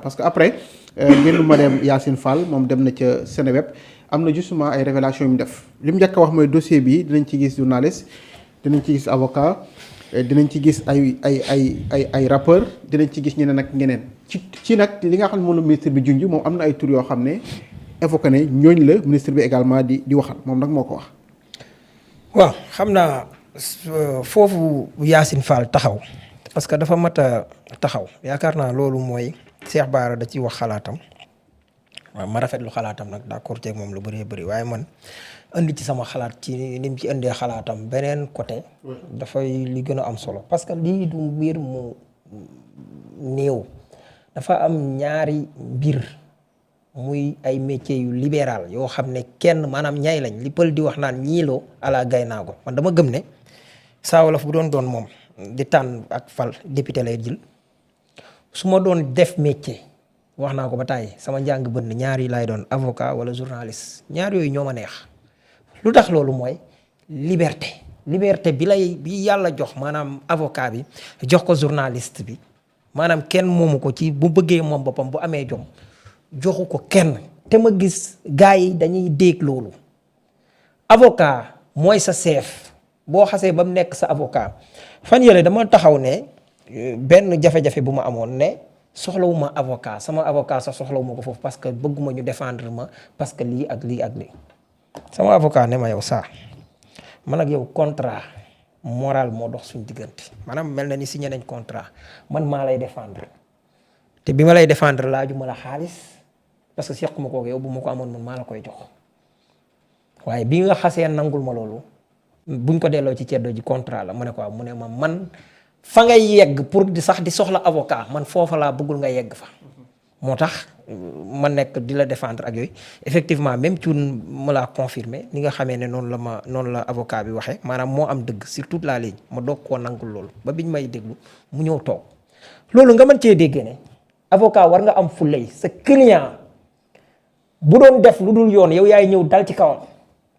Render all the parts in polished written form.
parce que après génn madame Yacine Fall moom dem na ca Seneweb am na justement ay révélations yu mu def li mu njëkk a wax mooy dossier bi dinañ ci gis journaliste dinañ ci gis avocat dinañ ci gis ay rappeur dinañ ci gis ñeneen ak ñeneen ci nag li nga xam ne moom la ministre bi junj moom am na ay tur yoo xam ne évoqué ne ñooñ la ministre bi également di waxal moom nag moo ko wax. waaw xam naa foofu Yacine Fall taxaw parce que dafa mat a taxaw yaakaar naa loolu mooy Cheikh Bara da ci wax xalaatam waaw ma rafetlu xalaatam nag d'accord ceeg moom lu bëree bëri waaye man indi ci sama xalaat ci ni mu ci indee xalaatam beneen côté. dafay li gën a am solo parce que lii du mbir mu néew dafa am ñaari mbir. muy ay métiers yu libéral yoo xam ne kenn maanaam ñay lañ li pël di wax naan ñiiloo ala gay naa ko man dama gëm ne Saa Wolof bu doon moom di tànn ak fal député lay jël su ma doon def métier wax naa ko ba tàyyi sama njàng bënn ñaar yi laay doon avocat wala journaliste ñaar yooyu ñoo ma neex lu tax loolu mooy liberté bi yàlla jox maanaam avocat bi jox ko journaliste bi maanaam kenn moomu ko ci bu bëggee moom boppam bu amee jom joxu ko kenn te ma gis gars yi dañuy dégg loolu avocat mooy sa chef boo xasee ba mu nekk sa avocat fan yële dama taxaw ne benn jafe-jafe bu ma amoon ne soxlawuma avocat sama avocat sax soxlawuma ko foofu parce que bëgguma ñu défendre ma parce que lii ak lii sama avocat ne ma yow saa man ak yow contrat moral moo dox suñu diggante maanaam mel na ni signé nañ contrat man maa lay défendre te bi ma lay défendre laajuma la xaalis parce que sequma kook yow bu ma ko amoon man maa la koy jox waaye bi nga xasee nangul ma loolu buñ ko delloo ci ceddo ji contrat la mu ne ko mu ne ma man fa ngay yegg pour di sax di soxla avocat man foofa laa bëggul nga yegg fa moo tax ma nekk di la défendre ak yooyu effectivement même ci ma laa confirmé ni nga xamee ne noonu la avocat bi waxee maanaam moo am dëgg sur toute la ligne ma doog koo nangul loolu ba biñ may déglu mu ñëw toog loolu nga mën cee déggee ne avocat war nga am fulay sa client bu doon def lu dul yoon yow yaay ñëw dal ci kawam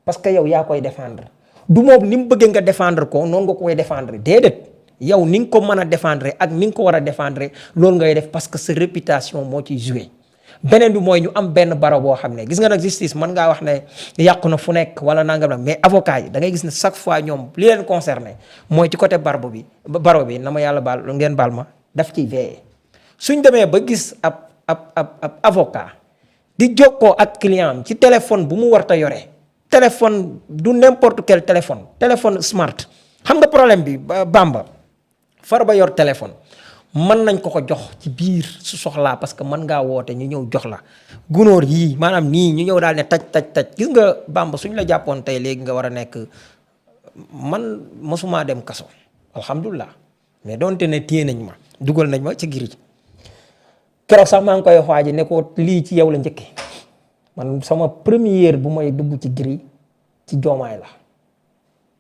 parce que yow yaa koy défendre du moom ni mu bëggee nga défendre ko noonu nga koy défendre déedéet yow ni nga ko mën a défendre ak ni nga ko war a défendre loolu ngay def parce que sa réputation moo ciy joué. beneen bi mooy ñu am benn baro boo xam ne gis nga nag justice mën ngaa wax ne yàqu na fu nekk wala nangam nag mais avocat yi da ngay gis ne chaque fois ñoom li leen concerné mooy ci côté baro bi na ma yàlla baal ngeen baal ma daf ciy veillé. suñ demee ba gis ab avocat di jokkoo ak client am ci téléphone bu mu warta yore téléphone du n'importe quel téléphone smart xam nga problème bi Bamba far ba yor téléphone mën nañ ko jox ci biir su soxlaa parce que mën ngaa woote ñu ñëw jox la gunóor yii maanaam nii ñu ñëw daal ne taj gis nga Bamba suñ la jàppoon tey léegi nga war a nekk man mosuma dem kaso alhamdulilah mais doonte ne téye nañ ma dugal nañ ma ci giri keroog sax maa ngi koy xaaji ne ko lii ci yow la njëkke man sama première bu may dugg ci giri ci joomaay la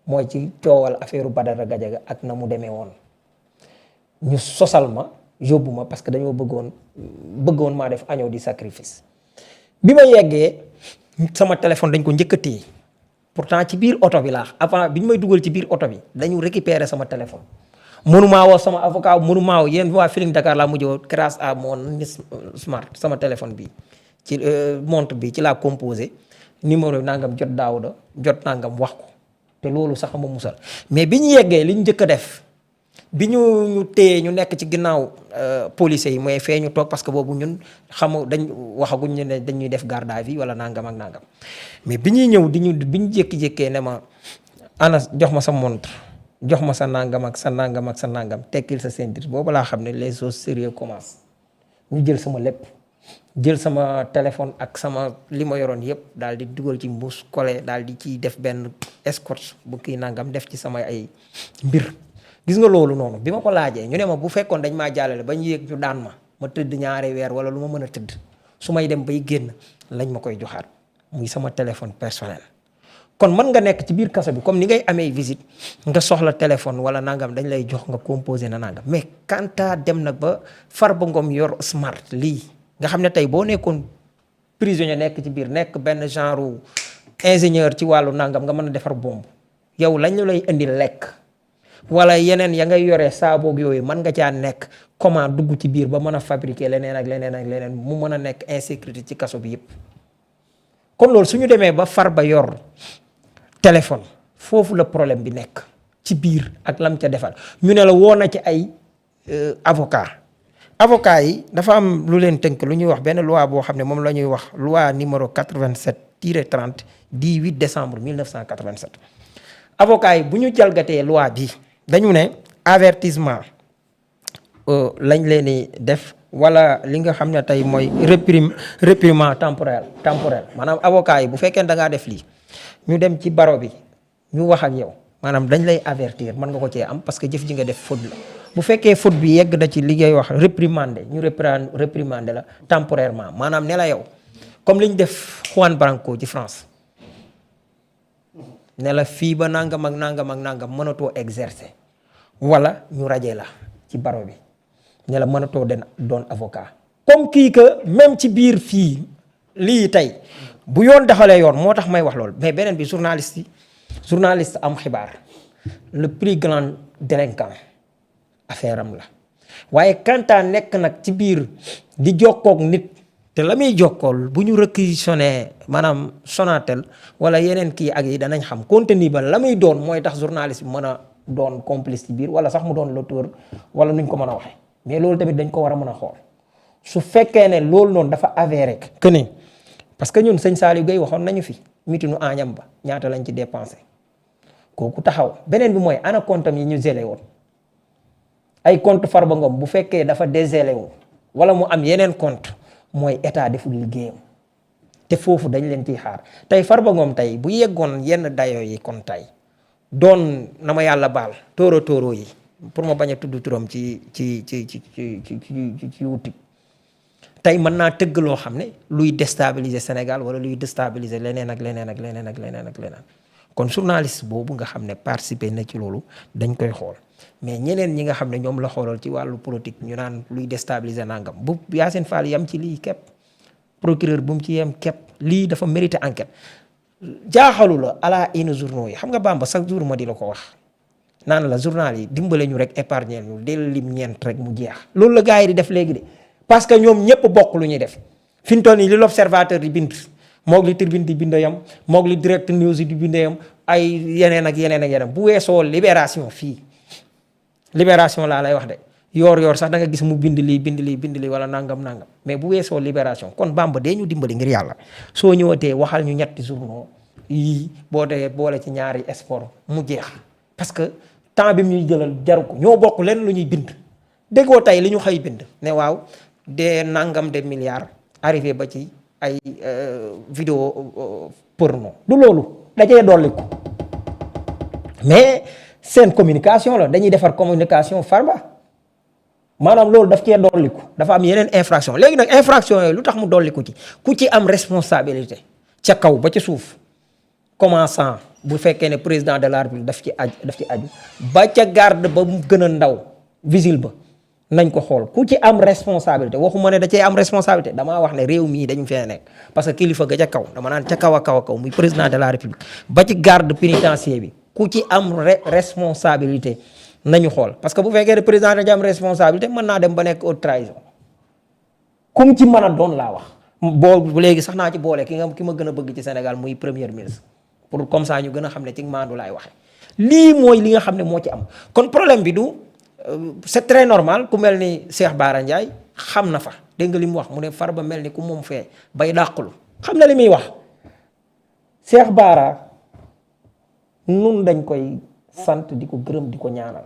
mooy ci coowal affaire Badara Gajaga ak na mu demee woon ñu sosal ma yóbbu ma parce que dañoo bëggoon maa def agneau di sacrifice bi ma yeggee sama téléphone dañ ko njëkk a téye pourtant ci biir oto bi laa avant bi ñu may dugal ci biir oto bi dañu récupérer sama téléphone mënumaa woo sama avocat mënumaa woo yéen waa Feeling Dakar laa mujjee grâce à mon smart sama téléphone bi ci montre bi ci laa composé numéro nangam jot Daouda jot nangam wax ko te loolu sax ma musal mais bi ñu yeggee li ñu njëkk a def bi ñu téye ñu nekk ci ginnaaw policiers yi mooy fee ñu toog parce que boobu ñun dañ waxaguñ ñu ne dañuy def garde à vue wala nangam ak nangam mais bi ñuy ñëw bi ñu jékki-jékkee ne ma ana jox ma sa montre jox ma sa nangam ak sa nangam ak sa nangam tekkil sa ceinture boobu laa xam ne les choses sérieux commencent ñu jël sama lépp jël sama téléphone ak sama li ma yoroon yëpp daal di dugal ci mbuus collé daal di ciy def benn escorte bu kii nangam def ci sama ay mbir gis nga loolu noonu bi ma ko laajee ñu ne ma bu fekkoon dañ maa jàllale ba ñu yéeg ñu daan ma tëdd ñaari weer wala lu ma mën a tëdd su may dem bay génn lañ ma koy joxaat muy sama téléphone personnel. kon mën nga nekk ci biir kaso bi comme ni ngay amee visite nga soxla téléphone wala nangam dañ lay jox nga composé na nangam mais kanta dem nag ba Farba Ngom yor smart lii nga xam ne tey boo nekkoon prisonnier nekk ci biir nekk benn genre ingénieur ci wàllu nangam nga mën a defar bombe yow lañ lay indi lekk wala yeneen ya ngay yore saaboog yooyu mën nga caa nekk comment dugg ci biir ba mën a fabriquer leneen ak leneen ak leneen mu mën a nekk insécurité ci kaso bi yëpp. kon loolu su ñu demee ba Farba yor téléphone foofu la problème bi nekk ci biir ak lam ca defal ñu ne la woo na ci ay avocat yi dafa am lu leen tënk lu ñuy wax benn loi boo xam ne moom la ñuy wax loi numéro 87-30 du 8 décembre 1987 avocat yi bu ñu jalgatee loi bi dañu ne avertissement lañ leen di def wala li nga xam ne tey mooy réprimande temporel maanaam avocat yi bu fekkee da ngaa def lii ñu dem ci baro bi ñu wax ak yow maanaam dañ lay avertir mën nga ko cee am parce que jëf ji nga def faute la bu fekkee faute bi yegg da ci li ngay wax réprimander ñu réprimander la temporairement maanaam ne la yow comme li ñu def Juan Branco ci France ne la fii ba nangam ak nangam ak nangam mënatoo exercer wala ñu rajee la ci baro bi ne la mënatoo doon avocat comme kii que même ci biir fii lii tey bu yoon daxalee yoon moo tax may wax loolu mais beneen bi journaliste am xibaar le plus grand délinquant affaire am la waaye kantaa nekk nag ci biir di jokkoog nit te la muy jokkool bu ñu réquisitionné maanaam Sonatel wala yeneen kii ak yi danañ xam contenu ba la muy doon mooy tax journaliste bi mën a doon complice ci biir wala sax mu doon l'auteur wala nuñ ko mën a waxee mais loolu tamit dañ ko war a mën a xool su fekkee ne loolu noonu dafa avéré que ni parce que ñun sëñ Saliou Gueye waxoon nañu fi mitinu Agnam ba ñaata lañ ci dépensé kooku taxaw beneen bi mooy ana compte yi ñu gelé woon ay compte Farba Ngom bu fekkee dafa dégelé wu wala mu am yeneen compte mooy état deful liggéeyam te foofu dañ leen ciy xaar tey Farba Ngom tey bu yeggoon yenn dayo yi kon tey doon na ma yàlla baal tóoro yi pour ma bañ a tudd turam ci YouTube tey mën naa tëgg loo xam ne luy déstabiliser Sénégal wala luy déstabiliser leneen ak leneen ak leneen ak leneen ak leneen kon journaliste boobu nga xam ne participer na ci loolu dañ koy xool mais ñeneen ñi nga xam ne ñoom la xoolal ci wàllu politique ñu naan luy déstabiliser nangam bu Yacine Fall yam ci lii képp procureur bu mu ci yem képp lii dafa mérité enquête jaaxalu la à la une journaux yi xam nga Bamba chaque jour ma di la ko wax naan la journal yi dimbale ñu rek épargner ñu del lim ñeent rek mu jeex loolu la gars yi di def léegi de parce que ñoom ñëpp bokk lu ñuy def fi mu toll nii li l'observateur di bind moog li Tribune di bind yam moog li Direct News di bind yam ay yeneen ak yeneen ak yeneen bu weesoo Libération fii Libération laa lay wax de yoor sax da nga gis mu bind lii wala nangam mais bu weesoo Libération kon Bamba dee ñu dimbali ngir yàlla soo ñëwatee waxal ñu ñetti journaux yii boo dee boole ci ñaari sport mu jeex parce que temps bi ñuy jëlal jaru ko ñoo bokk leen lu ñuy bind déggoo tey li ñu xëy bind ne waaw des nangam de milliards arrivé ba ci ay vidéo porno du loolu dajee dolliku mais seen communication la dañuy defar communication Farba maanaam loolu daf cee dolliku dafa am yeneen infraction léegi nag infraction yooyu lu tax mu dolliku ci ku ci am responsabilité ca kaw ba ca suuf commençant bu fekkee ne président de la République daf ci aju ba ca garde ba mu gën a ndaw vigile ba nañ ko xool ku ci am responsabilité waxuma ne da cee am responsabilité damaa wax ne réew mii dañu fee nekk parce que kilifa ga ca kaw dama naan ca kaw a kaw muy président de la République ba ci garde pénitentiaire bi ku ci am responsabilité nañu xool parce que bu fekkee ne président da ci am responsabilité mën naa dem ba nekk haute trahison comme ci mën a doon laa wax boo léegi sax naa ci boole ki ma gën a bëgg ci Sénégal muy premier ministre pour comme ça ñu gën a xam ne ci maandu laay waxe lii mooy li nga xam ne moo ci am kon problème bi du c'est très normal ku mel ni Cheikh Bara Ndiaye xam na fa dégg nga li mu wax mu ne Farba mel ni ku moom fee bay dàqulu xam na li muy wax Cheikh Bara nun dañ koy sant di ko gërëm di ko ñaanal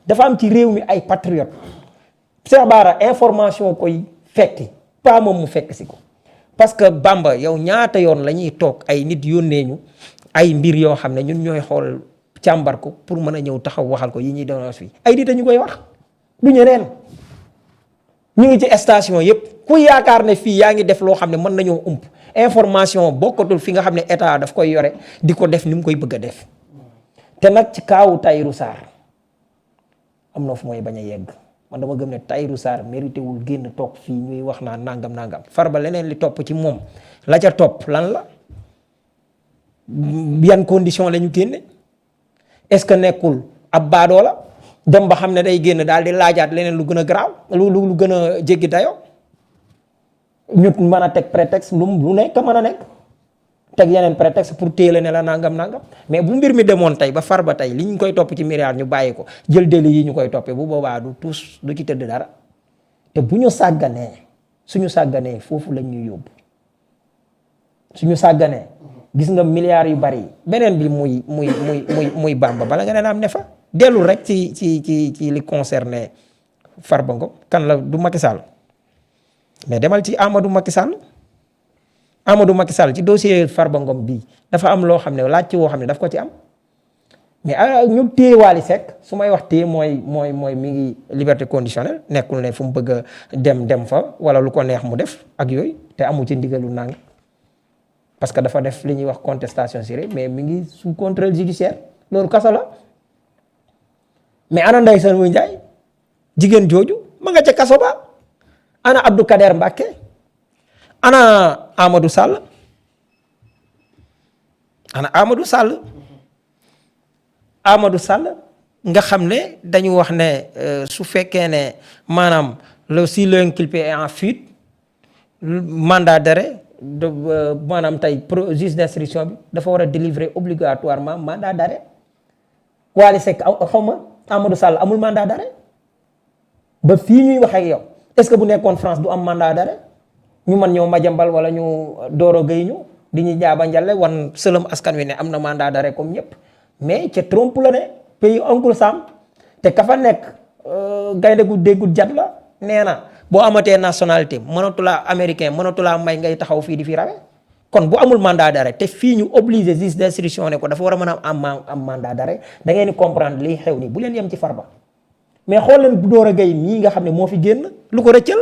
dafa am ci réew mi ay patriote Cheikh Bara information koy fekki pas moom mu fekk si ko parce que Bamba yow ñaata yoon la ñuy toog ay nit yónnee ñu ay mbir yoo xam ne ñun ñooy xool càmbar ko pour mën a ñëw taxaw waxal ko yi ñuy dénonce fii ay nit ñu koy wax du ñeneen ñu ngi ci station yëpp ku yaakaar ne fii yaa ngi def loo xam ne mën nañoo ump information bokkatul fi nga xam ne état daf koy yore di ko def ni mu koy bëgg a def te nag ci kaawu Tahirou Sarr am na fu mooy bañ a yegg man dama gëm ne Tahirou Sarr mérité wul génn toog fii ñuy wax naa nangam Farba leneen li topp ci moom la ca topp lan la yan condition la ñu génne est-ce que nekkul ab baadoo la dem ba xam ne day génn daal di laajaat leneen lu gën a garaaw lu gën a jéggi dayoo ñu mën a teg prétexte lu nekk mën a nekk teg yeneen prétexte pour téele ne la nangam mais bu mbir mi demoon tey ba far ba tey li ñu koy topp ci milliards ñu bàyyi ko jël délit yi ñu koy toppee bu boobaa du tous du ci tëdd dara te bu ñu sàgganee suñu sàgganee foofu lañ ñuy yóbbu suñu sàgganee gis nga milliards yu bari beneen bi muy Bamba bala nga ne am ne fa dellul rek ci li concerné Farba Ngom kan la du Macky Sall mais demal ci Amadou Macky Sall ci dossier Farba Ngom bii dafa am loo xam ne laaj ci woo xam ne daf ko ci am mais ñu téye Wally Seck su may wax téye mooy mi ngi liberté conditionnelle nekkul ne fu mu bëgg a dem fa wala lu ko neex mu def ak yooyu te amu ci ndigalu nang parce que dafa def li ñuy wax contestation sérieuse mais mi ngi sous contrôle judiciaire loolu kaso la mais ana Ndeye Saly Ndiaye jigéen jooju ma nga ca kaso ba ana Abdou Kader Mbacké ana Amadou Sall nga xam ne dañu wax ne su fekkee ne maanaam si l'inculpé est en fuite mandat d'arrêt maanaam tey juge d'instruction bi dafa war a délivrer obligatoirement mandat d'arrêt Wally Seck xaw ma Amadou Sall amul mandat d'arrêt ba fii ñuy wax ak yow est-ce que bu nekkoon France du am mandat d'arrêt ñu mën ñëw Madiambal wala ñu Doro Gueye ñu di ñu jaaba njale wan sëlëm askan wi ne am na mandat d'arrêt comme ñëpp mais ca trompe la ne pays Uncle Sam te ka fa nekk gaynde gu déggul jat la nee na boo amatee nationalité mënatulaa américain mënatulaa may ngay taxaw fii di fi rawe kon bu amul mandat d'arrêt te fii ñu obligé juge d'instruction ne ko dafa war a mën a am mandat d'arrêt da ngeen di comprendre liy xew nii bu leen yem ci Farba mais xool leen bu Doro Gueye mii nga xam ne moo fi génn lu ko rëccal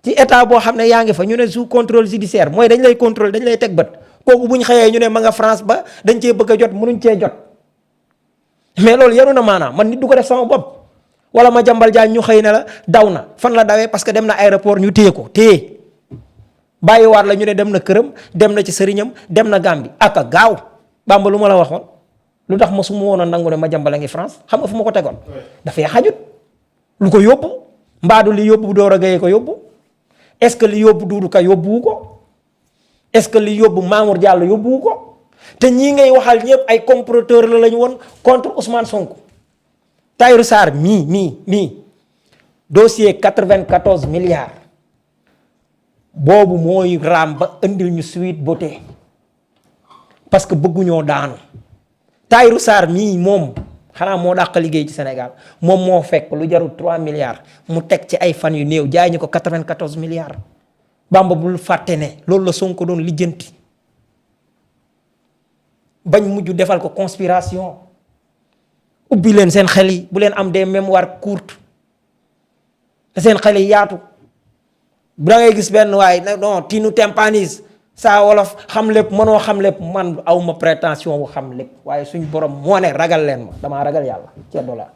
ci état boo xam ne yaa ngi fa ñu ne sous contrôle judiciaire mooy dañ lay contrôle dañ lay teg bët kooku bu ñu xëyee ñu ne ma nga France ba dañ cee bëgg a jot mënuñ cee jot mais loolu yaru na maanaam man nit du ko def sama bopp wala ma jambal jaan ñu xëy na la daw na fan la dawee parce que dem na aéroport ñu téye ko téye bàyyiwaat la ñu ne dem na këram dem na ci sëriñam dem na Gambie ak a gaaw Bamba lu ma la waxoon lu tax ma su ma woon a nangu ne ma jambal a ngi France xam nga fu ma ko tegoon dafay xajut lu ko yóbbu mbaadu li yóbbu Doro Gueye ko yóbbu est-ce que li yóbbu Doudou Ka yóbbuwu ko est-ce que li yóbbu Mamour Diallo yóbbuwu ko te ñii ngay waxal ñëpp ay comploteurs la lañu woon contre Ousmane Sonko Tahirou Sarr mii dossier 94 milliards boobu mooy raam ba indil ñu Sweet Beauté parce que bëgguñoo daanu Tahirou Sarr mii moom xanaa moo dàq liggéey ci Sénégal moom moo fekk lu jarul 3 milliards mu teg ci ay fan yu néew jaay ñu ko 94 milliards Bamba bul fàtte ne loolu la Sonko doon lijjanti bañ mujj defal ko conspiration ubbi leen seen xel yi bu leen am des mémoires courtes seen xel yi yaatu da ngay gis benn waaye non tu nous tympanises saa wolof xam lépp mënoo xam lépp man awma prétention bu xam lépp waaye suñ borom moo ne ragal leen ma damaa ragal yàlla ceddo la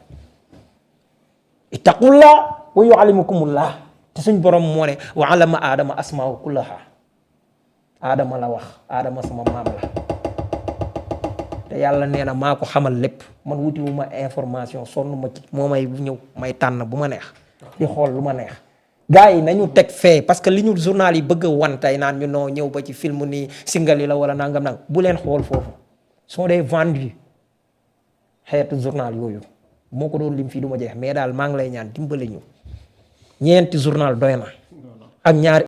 ittaqullah wa yuallimukumullah te suñ borom moo ne wa allama aadama asmaahu kullaha aadama la wax aadama sama maam la te yàlla nee na maa ko xamal lépp man wutiwuma information sonn ma ci moo may ñëw may tànn bu ma neex di xool lu ma neex gars yi nañu teg fee parce que li ñu journal yi bëgg a wan tey naan ñu noo ñëw ba ci film nii singali la wala nangam nang bu leen xool foofu sont des vendus xeetu journal yooyu moo ko doon lim fii du ma jeex mais daal maa ngi lay ñaan dimbali ñu ñeenti journal doy na ak ñaari